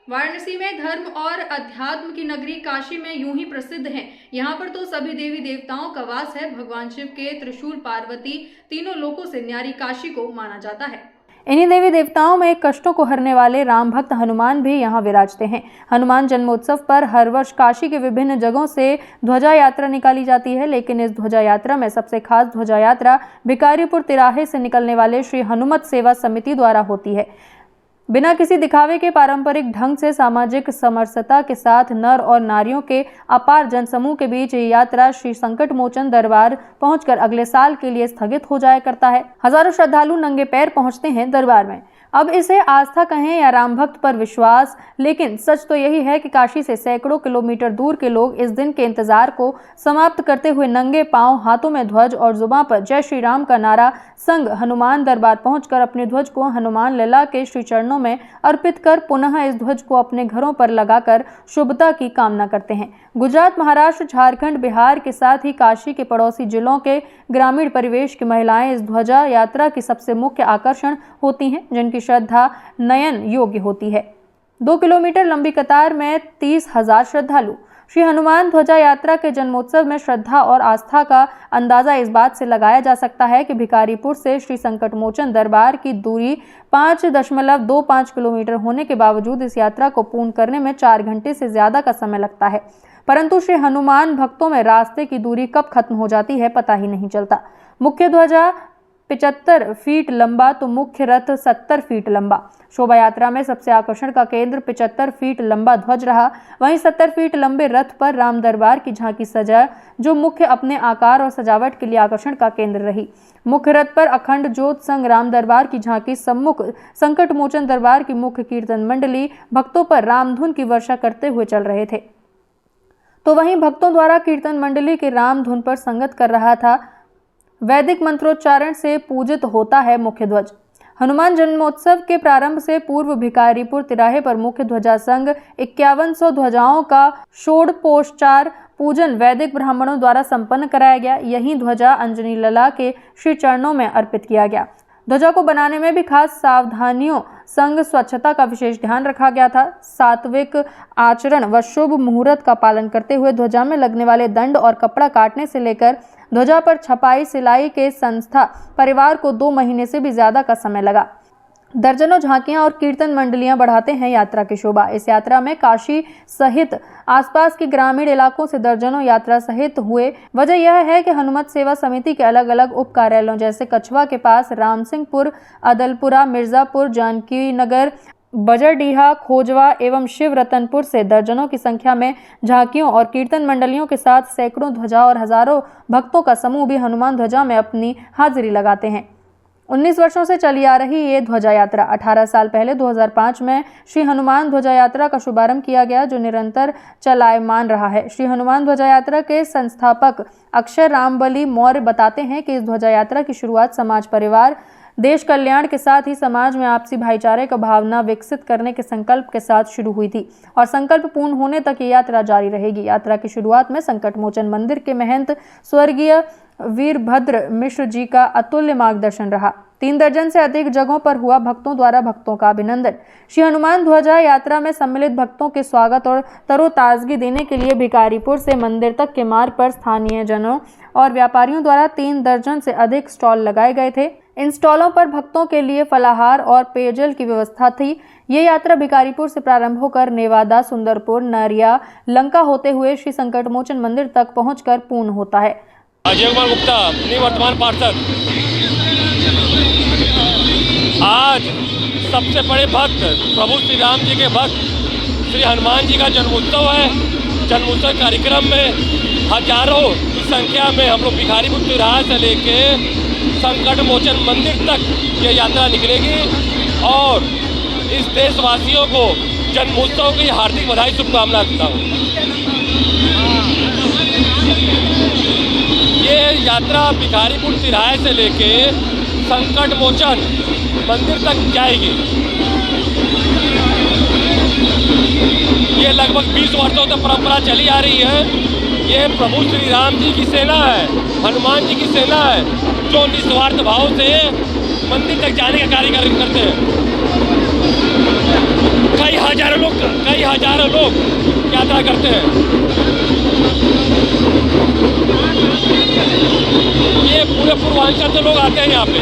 वाराणसी में धर्म और अध्यात्म की नगरी काशी में यूं ही प्रसिद्ध है। यहाँ पर तो सभी देवी देवताओं का वास है। भगवान शिव के त्रिशूल पार्वती तीनों लोकों से न्यारी काशी को माना जाता है। इन्हीं देवी देवताओं में कष्टों को हरने वाले राम भक्त हनुमान भी यहाँ विराजते हैं। हनुमान जन्मोत्सव पर हर वर्ष काशी के विभिन्न जगहों से ध्वजा यात्रा निकाली जाती है, लेकिन इस ध्वजा यात्रा में सबसे खास ध्वजा यात्रा भिकारीपुर तिराहे से निकलने वाले श्री हनुमत सेवा समिति द्वारा होती है। बिना किसी दिखावे के पारंपरिक ढंग से सामाजिक समरसता के साथ नर और नारियों के अपार जनसमूह के बीच ये यात्रा श्री संकट मोचन दरबार पहुंचकर अगले साल के लिए स्थगित हो जाया करता है। हजारों श्रद्धालु नंगे पैर पहुंचते हैं दरबार में। अब इसे आस्था कहें या राम भक्त पर विश्वास, लेकिन सच तो यही है कि काशी से सैकड़ों किलोमीटर दूर के लोग इस दिन के इंतजार को समाप्त करते हुए नंगे पांव, हाथों में ध्वज और जुबां पर जय श्री राम का नारा संग हनुमान दरबार पहुंचकर अपने ध्वज को हनुमान लला के श्री चरणों में अर्पित कर पुनः इस ध्वज को अपने घरों पर लगाकर शुभता की कामना करते हैं। गुजरात, महाराष्ट्र, झारखंड, बिहार के साथ ही काशी के पड़ोसी जिलों के ग्रामीण परिवेश की महिलाएं इस ध्वजा यात्रा की सबसे मुख्य आकर्षण होती हैं, जिनकी श्रद्धा नयन योग्य होती है। 2 किलोमीटर लंबी कतार में 30,000 श्रद्धालु। श्री हनुमान ध्वजा यात्रा के जन्मोत्सव में श्रद्धा और आस्था का अंदाजा इस बात से लगाया जा सकता है कि भिकारीपुर से श्री संकट मोचन दरबार की दूरी 5.25 किलोमीटर होने के बावजूद इस यात्रा को पूर्ण करने में 4 घंटे से ज्यादा का समय लगता है। परंतु श्री हनुमान भक्तों में रास्ते की दूरी कब खत्म हो जाती है पता ही नहीं चलता। मुख्य ध्वजा 75 फीट लंबा तो मुख्य रथ 70 फीट लंबा। शोभा यात्रा में सबसे आकर्षण का केंद्र 75 फीट लंबा ध्वज रहा। वहीं 70 फीट लंबे रथ पर राम दरबार की झांकी सजा, जो मुख्य अपने आकार और सजावट के लिए आकर्षण का केंद्र रही। मुख्य रथ पर अखंड ज्योत संग राम दरबार की झांकी, सम्मुख संकट मोचन दरबार की मुख्य कीर्तन मंडली भक्तों पर रामधुन की वर्षा करते हुए चल रहे थे, तो वहीं भक्तों द्वारा कीर्तन मंडली के राम धुन पर संगत कर रहा था। वैदिक मंत्रोच्चारण से पूजित होता है मुख्य ध्वज। हनुमान जन्मोत्सव के प्रारंभ से पूर्व भिकारीपुर तिराहे पर मुख्य ध्वजा संग 5100 ध्वजाओं का षोडशोपचार पूजन वैदिक ब्राह्मणों द्वारा संपन्न कराया गया। यही ध्वजा अंजनी लला के श्री चरणों में अर्पित किया गया। ध्वजा को बनाने में भी खास सावधानियों संग स्वच्छता का विशेष ध्यान रखा गया था। सात्विक आचरण व शुभ मुहूर्त का पालन करते हुए ध्वजा में लगने वाले दंड और कपड़ा काटने से लेकर ध्वजा पर छपाई सिलाई के संस्था परिवार को 2 महीने से भी ज्यादा का समय लगा। दर्जनों झांकियां और कीर्तन मंडलियां बढ़ाते हैं यात्रा की शोभा। इस यात्रा में काशी सहित आसपास के ग्रामीण इलाकों से दर्जनों यात्रा सहित हुए। वजह यह है कि हनुमत सेवा समिति के अलग अलग उप कार्यालयों जैसे कछवा के पास रामसिंहपुर, अदलपुरा, मिर्जापुर, जानकी नगर, बजरडीहा, खोजवा एवं शिव रतनपुर से दर्जनों की संख्या में झांकियों और कीर्तन मंडलियों के साथ सैकड़ों ध्वजा और हजारों भक्तों का समूह भी हनुमान ध्वजा में अपनी हाजिरी लगाते हैं। 19 वर्षों से चली आ रही ये ध्वजा यात्रा 18 साल पहले 2005 में श्री हनुमान ध्वजा यात्रा का शुभारंभ किया गया, जो निरंतर चलायमान रहा है। श्री हनुमान ध्वजा यात्रा के संस्थापक अक्षय रामबली मौर्य बताते हैं कि इस ध्वजा यात्रा की शुरुआत समाज, परिवार, देश कल्याण के साथ ही समाज में आपसी भाईचारे का भावना विकसित करने के संकल्प के साथ शुरू हुई थी और संकल्प पूर्ण होने तक ये यात्रा जारी रहेगी। यात्रा की शुरुआत में संकट मोचन मंदिर के महंत स्वर्गीय वीरभद्र मिश्र जी का अतुल्य मार्गदर्शन रहा। 3 दर्जन से अधिक जगहों पर हुआ भक्तों द्वारा भक्तों का अभिनंदन। श्री हनुमान ध्वजा यात्रा में सम्मिलित भक्तों के स्वागत और तरोताजगी देने के लिए भिकारीपुर से मंदिर तक के मार्ग पर स्थानीय जनों और व्यापारियों द्वारा 3 दर्जन से अधिक स्टॉल लगाए गए थे। इन स्टॉलों पर भक्तों के लिए फलाहार और पेयजल की व्यवस्था थी। ये यात्रा भिकारीपुर से प्रारंभ होकर नेवादा, सुंदरपुर, नरिया, लंका होते हुए श्री संकट मोचन मंदिर तक पहुंचकर पूर्ण होता है। अजय कुमार गुप्ता, निवर्तमान पार्षद। आज सबसे बड़े भक्त प्रभु श्री राम जी के भक्त श्री हनुमान जी का जन्मोत्सव है। जन्मोत्सव कार्यक्रम में हजारों की संख्या में हम लोग भिखारीपुर तिराहा से लेके संकट मोचन मंदिर तक ये यात्रा निकलेगी और इस देशवासियों को जन्मोत्सव की हार्दिक बधाई, शुभकामना देता हूँ। ये यात्रा भिखारीपुर तिराहे से लेके संकट मोचन मंदिर तक जाएगी। ये लगभग 20 वर्षों से परंपरा चली आ रही है। ये प्रभु श्री राम जी की सेना है, हनुमान जी की सेना है, जो निस्वार्थ भाव से मंदिर तक जाने का कार्य करते हैं। कई हजारों लोग कई हजारों लोग यात्रा करते हैं। ये पूरे पूर्वांचल से लोग आते हैं यहाँ पे।